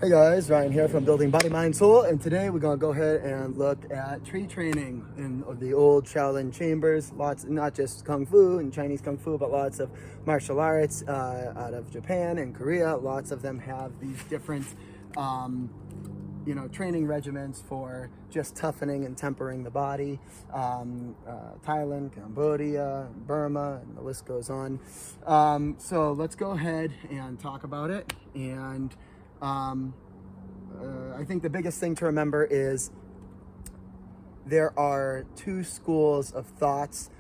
Hey guys, Ryan here from Building Body, Mind, Soul, and today we're gonna go ahead and look at tree training in the old Shaolin chambers. Lots, not just Kung Fu and Chinese Kung Fu, but lots of martial arts out of Japan and Korea. Lots of them have these different, training regimens for just toughening and tempering the body. Thailand, Cambodia, Burma, and the list goes on. So let's go ahead and talk about it. And I think the biggest thing to remember is there are two schools of thoughts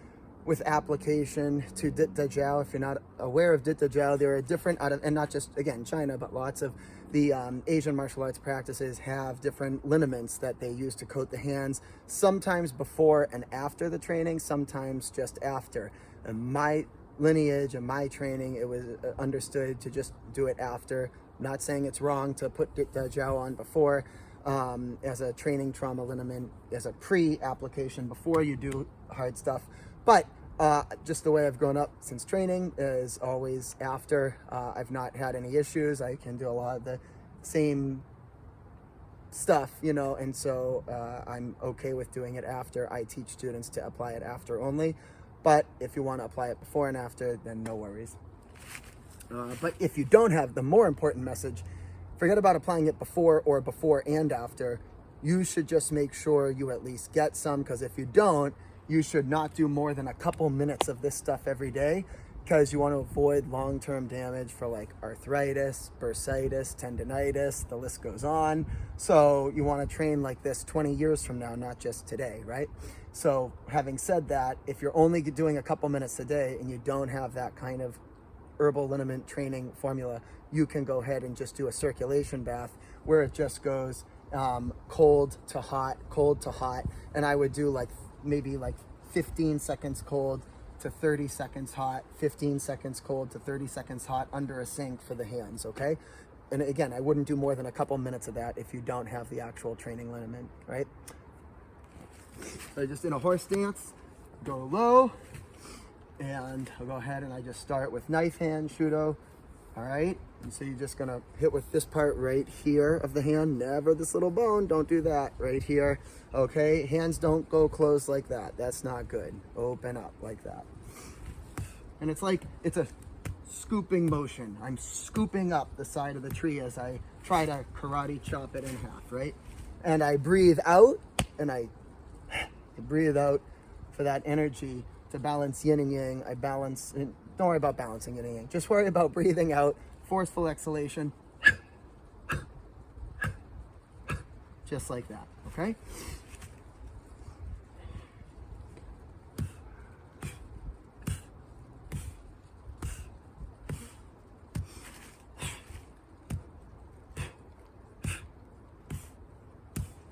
with application to Dit Da Jiao. If you're not aware of Dit Da Jiao, there are different and not just, again, China, but lots of the Asian martial arts practices have different lineaments that they use to coat the hands, sometimes before and after the training, sometimes just after. In my lineage and my training, it was understood to just do it after. Not saying it's wrong to put Dit Da Jiao on before as a training trauma liniment, as a pre-application before you do hard stuff. But just the way I've grown up since training is always after. I've not had any issues. I can do a lot of the same stuff, and so I'm okay with doing it after. I teach students to apply it after only. But if you want to apply it before and after, then no worries. But if you don't have the more important message, forget about applying it before or before and after. You should just make sure you at least get some, because if you don't, you should not do more than a couple minutes of this stuff every day, because you want to avoid long-term damage for like arthritis, bursitis, tendonitis, the list goes on. So you want to train like this 20 years from now, not just today, right? So having said that, if you're only doing a couple minutes a day and you don't have that kind of herbal liniment training formula, you can go ahead and just do a circulation bath where it just goes cold to hot, and I would do maybe 15 seconds cold to 30 seconds hot, 15 seconds cold to 30 seconds hot under a sink for the hands, okay? And again, I wouldn't do more than a couple minutes of that if you don't have the actual training liniment, right? So just in a horse stance, go low, and I'll go ahead and I just start with knife hand, Shudo, all right? And so you're just gonna hit with this part right here of the hand, never this little bone, don't do that, right here, okay? Hands don't go closed like that, that's not good. Open up like that. And it's a scooping motion. I'm scooping up the side of the tree as I try to karate chop it in half, right? And I breathe out, and I breathe out for that energy to balance yin and yang. I balance, don't worry about balancing yin and yang. Just worry about breathing out, forceful exhalation. Just like that, okay?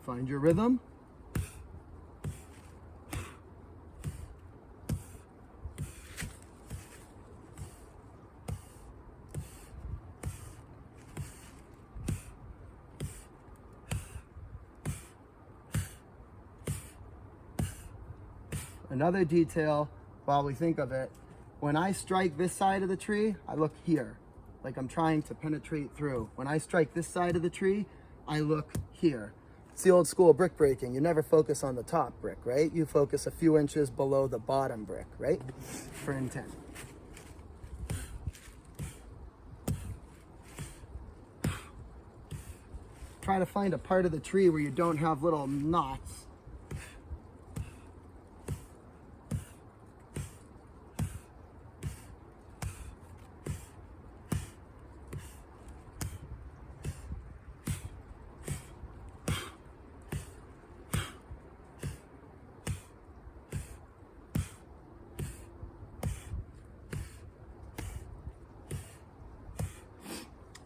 Find your rhythm. Another detail while we think of it, when I strike this side of the tree, I look here, like I'm trying to penetrate through. When I strike this side of the tree, I look here. It's the old school brick breaking. You never focus on the top brick, right? You focus a few inches below the bottom brick, right? For intent. Try to find a part of the tree where you don't have little knots.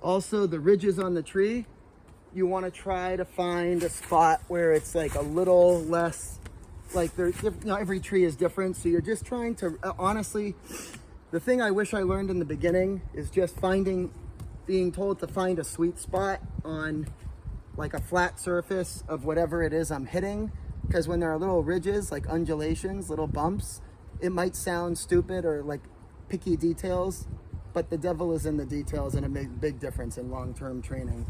Also, the ridges on the tree, you want to try to find a spot where it's like a little less, like every tree is different. So you're just trying to, honestly, the thing I wish I learned in the beginning is just being told to find a sweet spot on like a flat surface of whatever it is I'm hitting. Because when there are little ridges, like undulations, little bumps, it might sound stupid or like picky details, but the devil is in the details, and it makes a big difference in long-term training.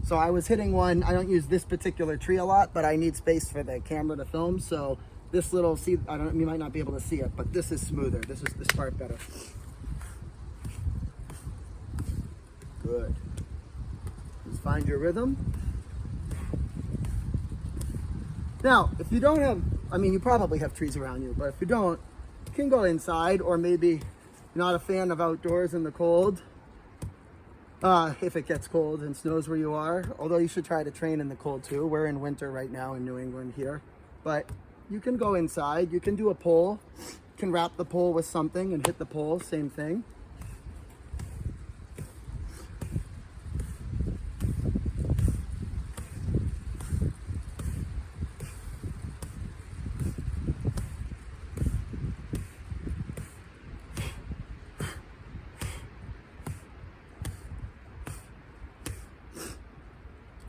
So I was hitting one. I don't use this particular tree a lot, but I need space for the camera to film. So this little, see, I don't, you might not be able to see it, but this is smoother. This is this part better. Good. Just find your rhythm. Now, if you don't have, I mean, you probably have trees around you, but if you don't, you can go inside, or maybe you're not a fan of outdoors in the cold. If it gets cold and snows where you are, although you should try to train in the cold too. We're in winter right now in New England here, but you can go inside. You can do a pole. You can wrap the pole with something and hit the pole, same thing.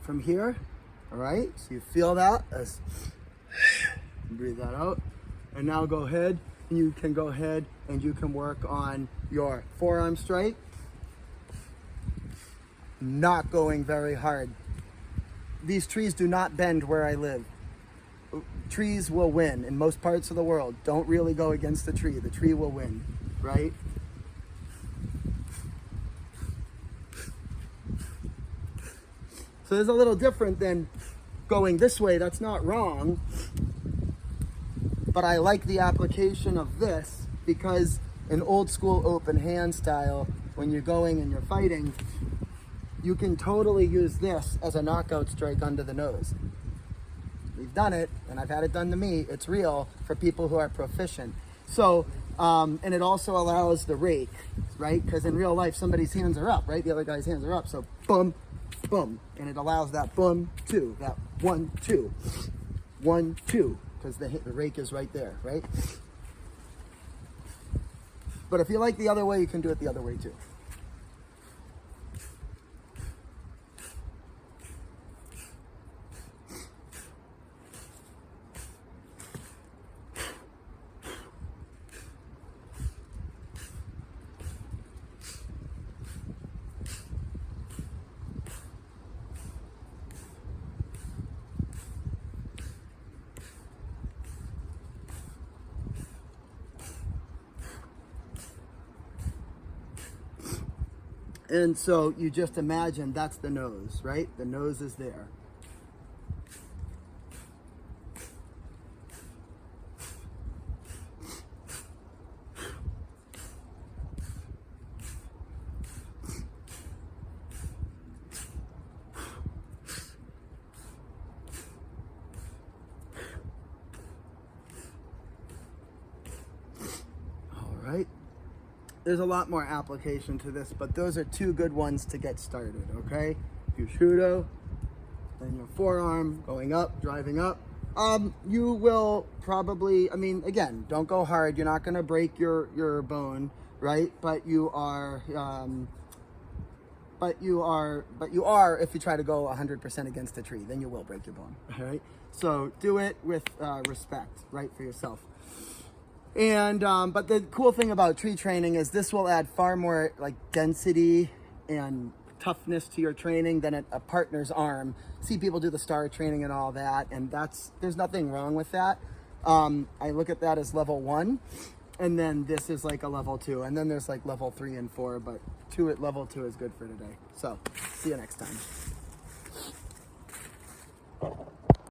From here, all right, so you feel that as breathe that out, and now go ahead, and you can go ahead and you can work on your forearm strike, not going very hard. These trees do not bend where I live. Trees will win in most parts of the world. Don't really go against the tree will win, right? So there's a little different than going this way. That's not wrong. But I like the application of this because in old school open hand style, when you're going and you're fighting, you can totally use this as a knockout strike under the nose. We've done it, and I've had it done to me. It's real for people who are proficient. So, and it also allows the rake, right? Because in real life, somebody's hands are up, right? The other guy's hands are up. So boom, boom, and it allows that boom, two, that 1, 2, 1, 2, because the rake is right there, right? But if you like the other way, you can do it the other way too. And so you just imagine that's the nose, right? The nose is there. All right. There's a lot more application to this, but those are two good ones to get started, okay? Your shudo, then your forearm, going up, driving up. You will probably, I mean, again, don't go hard. You're not gonna break your bone, right? But you are, if you try to go 100% against a tree, then you will break your bone, all right? So do it with respect, right, for yourself. And but the cool thing about tree training is this will add far more like density and toughness to your training than a partner's arm. See people do the star training and all that, and there's nothing wrong with that. I look at that as level 1, and then this is like a level 2, and then there's like level 3 and 4, but level 2 is good for today. So see you next time.